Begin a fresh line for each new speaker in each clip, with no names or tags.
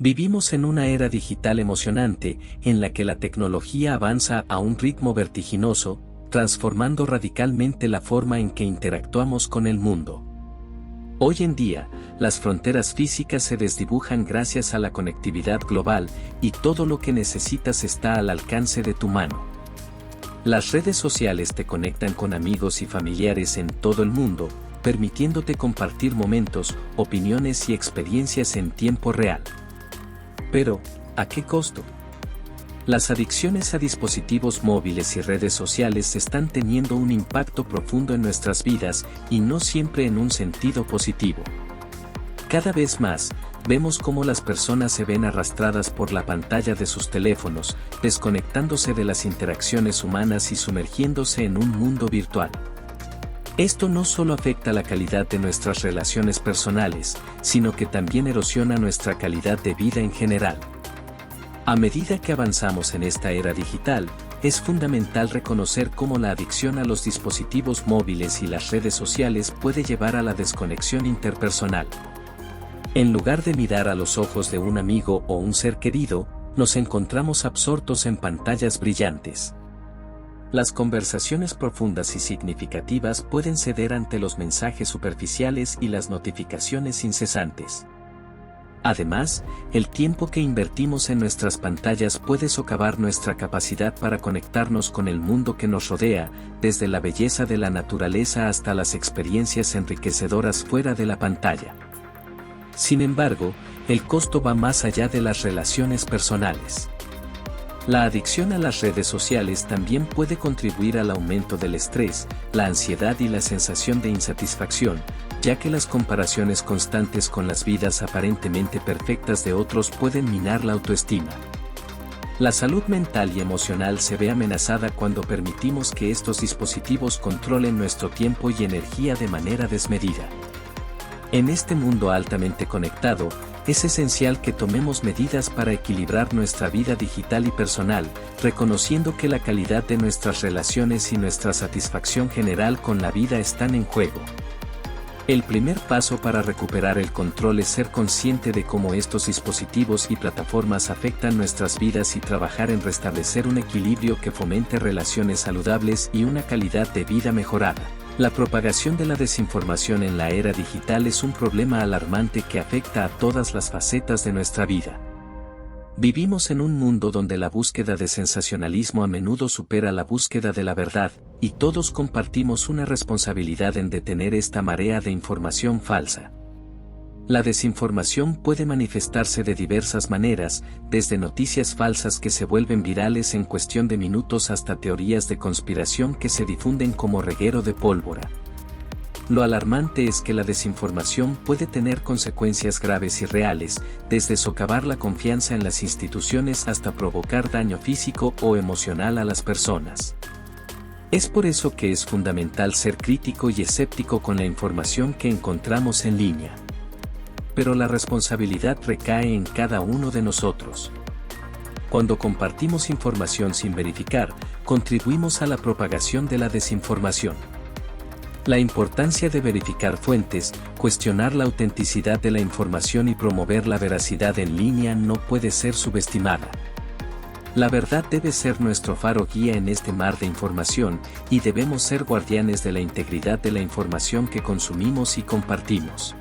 Vivimos en una era digital emocionante, en la que la tecnología avanza a un ritmo vertiginoso, transformando radicalmente la forma en que interactuamos con el mundo. Hoy en día, las fronteras físicas se desdibujan gracias a la conectividad global, y todo lo que necesitas está al alcance de tu mano. Las redes sociales te conectan con amigos y familiares en todo el mundo, permitiéndote compartir momentos, opiniones y experiencias en tiempo real. Pero, ¿a qué costo? Las adicciones a dispositivos móviles y redes sociales están teniendo un impacto profundo en nuestras vidas, y no siempre en un sentido positivo. Cada vez más, vemos cómo las personas se ven arrastradas por la pantalla de sus teléfonos, desconectándose de las interacciones humanas y sumergiéndose en un mundo virtual. Esto no solo afecta la calidad de nuestras relaciones personales, sino que también erosiona nuestra calidad de vida en general. A medida que avanzamos en esta era digital, es fundamental reconocer cómo la adicción a los dispositivos móviles y las redes sociales puede llevar a la desconexión interpersonal. En lugar de mirar a los ojos de un amigo o un ser querido, nos encontramos absortos en pantallas brillantes. Las conversaciones profundas y significativas pueden ceder ante los mensajes superficiales y las notificaciones incesantes. Además, el tiempo que invertimos en nuestras pantallas puede socavar nuestra capacidad para conectarnos con el mundo que nos rodea, desde la belleza de la naturaleza hasta las experiencias enriquecedoras fuera de la pantalla. Sin embargo, el costo va más allá de las relaciones personales. La adicción a las redes sociales también puede contribuir al aumento del estrés, la ansiedad y la sensación de insatisfacción, ya que las comparaciones constantes con las vidas aparentemente perfectas de otros pueden minar la autoestima. La salud mental y emocional se ve amenazada cuando permitimos que estos dispositivos controlen nuestro tiempo y energía de manera desmedida. En este mundo altamente conectado, es esencial que tomemos medidas para equilibrar nuestra vida digital y personal, reconociendo que la calidad de nuestras relaciones y nuestra satisfacción general con la vida están en juego. El primer paso para recuperar el control es ser consciente de cómo estos dispositivos y plataformas afectan nuestras vidas y trabajar en restablecer un equilibrio que fomente relaciones saludables y una calidad de vida mejorada. La propagación de la desinformación en la era digital es un problema alarmante que afecta a todas las facetas de nuestra vida. Vivimos en un mundo donde la búsqueda de sensacionalismo a menudo supera la búsqueda de la verdad, y todos compartimos una responsabilidad en detener esta marea de información falsa. La desinformación puede manifestarse de diversas maneras, desde noticias falsas que se vuelven virales en cuestión de minutos hasta teorías de conspiración que se difunden como reguero de pólvora. Lo alarmante es que la desinformación puede tener consecuencias graves y reales, desde socavar la confianza en las instituciones hasta provocar daño físico o emocional a las personas. Es por eso que es fundamental ser crítico y escéptico con la información que encontramos en línea. Pero la responsabilidad recae en cada uno de nosotros. Cuando compartimos información sin verificar, contribuimos a la propagación de la desinformación. La importancia de verificar fuentes, cuestionar la autenticidad de la información y promover la veracidad en línea no puede ser subestimada. La verdad debe ser nuestro faro guía en este mar de información, y debemos ser guardianes de la integridad de la información que consumimos y compartimos.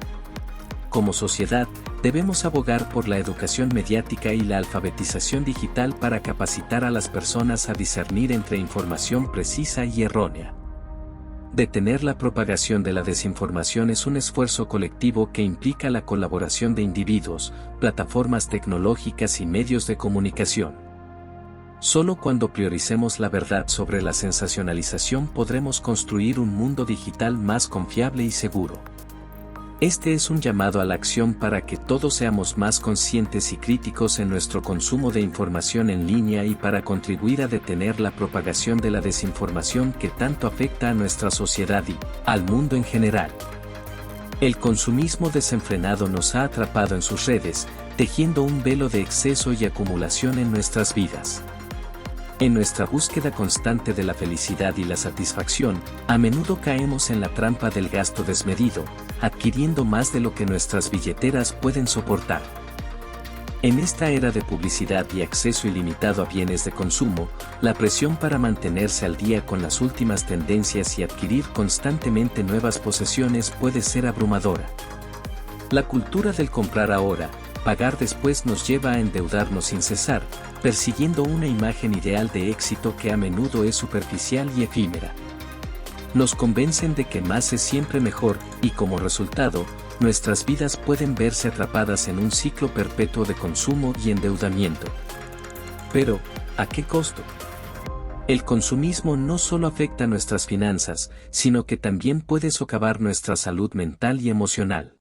Como sociedad, debemos abogar por la educación mediática y la alfabetización digital para capacitar a las personas a discernir entre información precisa y errónea. Detener la propagación de la desinformación es un esfuerzo colectivo que implica la colaboración de individuos, plataformas tecnológicas y medios de comunicación. Solo cuando prioricemos la verdad sobre la sensacionalización podremos construir un mundo digital más confiable y seguro. Este es un llamado a la acción para que todos seamos más conscientes y críticos en nuestro consumo de información en línea y para contribuir a detener la propagación de la desinformación que tanto afecta a nuestra sociedad y al mundo en general. El consumismo desenfrenado nos ha atrapado en sus redes, tejiendo un velo de exceso y acumulación en nuestras vidas. En nuestra búsqueda constante de la felicidad y la satisfacción, a menudo caemos en la trampa del gasto desmedido, adquiriendo más de lo que nuestras billeteras pueden soportar. En esta era de publicidad y acceso ilimitado a bienes de consumo, la presión para mantenerse al día con las últimas tendencias y adquirir constantemente nuevas posesiones puede ser abrumadora. La cultura del comprar ahora, pagar después nos lleva a endeudarnos sin cesar, persiguiendo una imagen ideal de éxito que a menudo es superficial y efímera. Nos convencen de que más es siempre mejor, y como resultado, nuestras vidas pueden verse atrapadas en un ciclo perpetuo de consumo y endeudamiento. Pero, ¿a qué costo? El consumismo no solo afecta nuestras finanzas, sino que también puede socavar nuestra salud mental y emocional.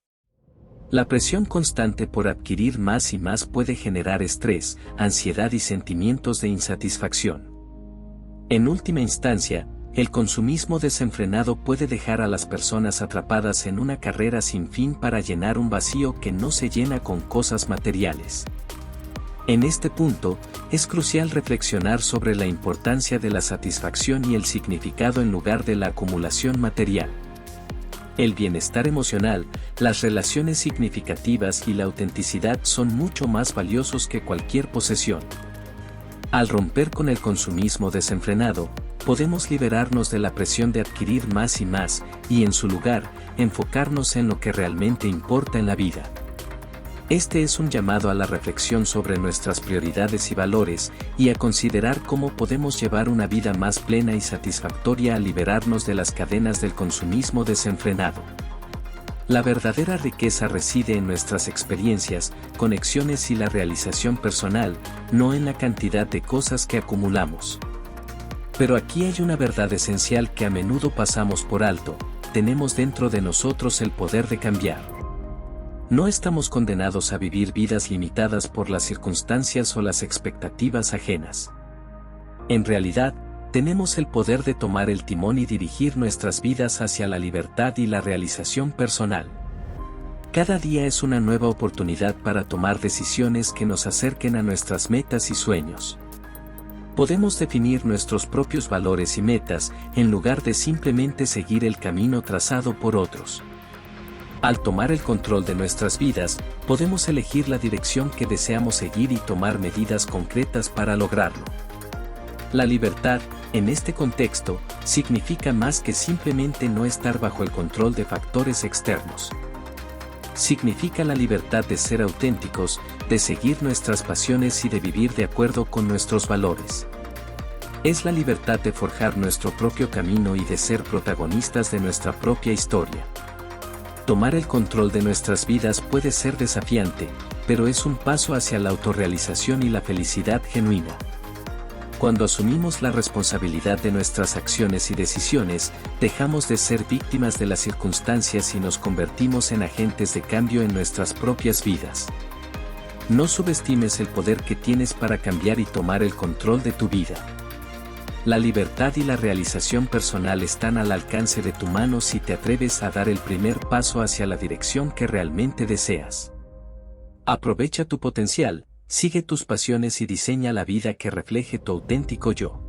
La presión constante por adquirir más y más puede generar estrés, ansiedad y sentimientos de insatisfacción. En última instancia, el consumismo desenfrenado puede dejar a las personas atrapadas en una carrera sin fin para llenar un vacío que no se llena con cosas materiales. En este punto, es crucial reflexionar sobre la importancia de la satisfacción y el significado en lugar de la acumulación material. El bienestar emocional, las relaciones significativas y la autenticidad son mucho más valiosos que cualquier posesión. Al romper con el consumismo desenfrenado, podemos liberarnos de la presión de adquirir más y más, y en su lugar, enfocarnos en lo que realmente importa en la vida. Este es un llamado a la reflexión sobre nuestras prioridades y valores, y a considerar cómo podemos llevar una vida más plena y satisfactoria al liberarnos de las cadenas del consumismo desenfrenado. La verdadera riqueza reside en nuestras experiencias, conexiones y la realización personal, no en la cantidad de cosas que acumulamos. Pero aquí hay una verdad esencial que a menudo pasamos por alto: tenemos dentro de nosotros el poder de cambiar. No estamos condenados a vivir vidas limitadas por las circunstancias o las expectativas ajenas. En realidad, tenemos el poder de tomar el timón y dirigir nuestras vidas hacia la libertad y la realización personal. Cada día es una nueva oportunidad para tomar decisiones que nos acerquen a nuestras metas y sueños. Podemos definir nuestros propios valores y metas, en lugar de simplemente seguir el camino trazado por otros. Al tomar el control de nuestras vidas, podemos elegir la dirección que deseamos seguir y tomar medidas concretas para lograrlo. La libertad, en este contexto, significa más que simplemente no estar bajo el control de factores externos. Significa la libertad de ser auténticos, de seguir nuestras pasiones y de vivir de acuerdo con nuestros valores. Es la libertad de forjar nuestro propio camino y de ser protagonistas de nuestra propia historia. Tomar el control de nuestras vidas puede ser desafiante, pero es un paso hacia la autorrealización y la felicidad genuina. Cuando asumimos la responsabilidad de nuestras acciones y decisiones, dejamos de ser víctimas de las circunstancias y nos convertimos en agentes de cambio en nuestras propias vidas. No subestimes el poder que tienes para cambiar y tomar el control de tu vida. La libertad y la realización personal están al alcance de tu mano si te atreves a dar el primer paso hacia la dirección que realmente deseas. Aprovecha tu potencial, sigue tus pasiones y diseña la vida que refleje tu auténtico yo.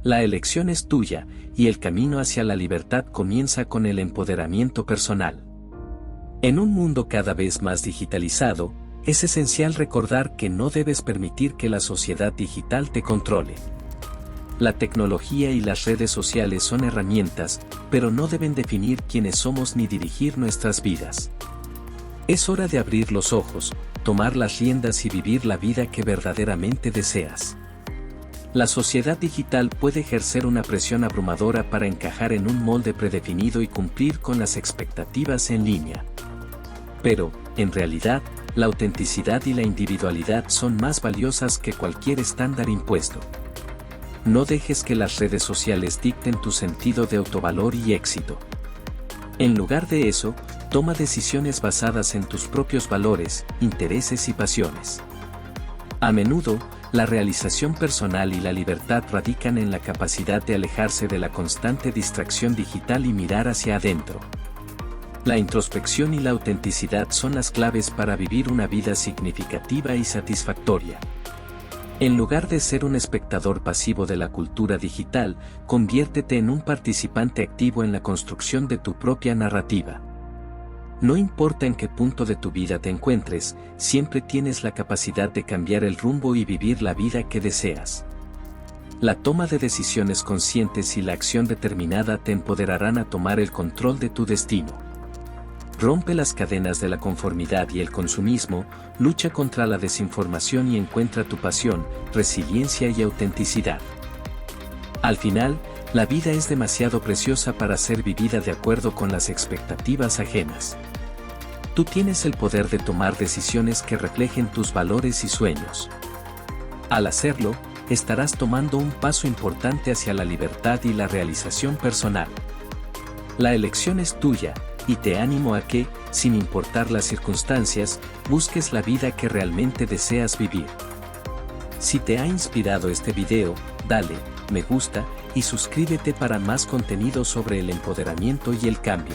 La elección es tuya, y el camino hacia la libertad comienza con el empoderamiento personal. En un mundo cada vez más digitalizado, es esencial recordar que no debes permitir que la sociedad digital te controle. La tecnología y las redes sociales son herramientas, pero no deben definir quiénes somos ni dirigir nuestras vidas. Es hora de abrir los ojos, tomar las riendas y vivir la vida que verdaderamente deseas. La sociedad digital puede ejercer una presión abrumadora para encajar en un molde predefinido y cumplir con las expectativas en línea. Pero, en realidad, la autenticidad y la individualidad son más valiosas que cualquier estándar impuesto. No dejes que las redes sociales dicten tu sentido de autovalor y éxito. En lugar de eso, toma decisiones basadas en tus propios valores, intereses y pasiones. A menudo, la realización personal y la libertad radican en la capacidad de alejarse de la constante distracción digital y mirar hacia adentro. La introspección y la autenticidad son las claves para vivir una vida significativa y satisfactoria. En lugar de ser un espectador pasivo de la cultura digital, conviértete en un participante activo en la construcción de tu propia narrativa. No importa en qué punto de tu vida te encuentres, siempre tienes la capacidad de cambiar el rumbo y vivir la vida que deseas. La toma de decisiones conscientes y la acción determinada te empoderarán a tomar el control de tu destino. Rompe las cadenas de la conformidad y el consumismo, lucha contra la desinformación y encuentra tu pasión, resiliencia y autenticidad. Al final, la vida es demasiado preciosa para ser vivida de acuerdo con las expectativas ajenas. Tú tienes el poder de tomar decisiones que reflejen tus valores y sueños. Al hacerlo, estarás tomando un paso importante hacia la libertad y la realización personal. La elección es tuya, y te animo a que, sin importar las circunstancias, busques la vida que realmente deseas vivir. Si te ha inspirado este video, dale me gusta y suscríbete para más contenido sobre el empoderamiento y el cambio.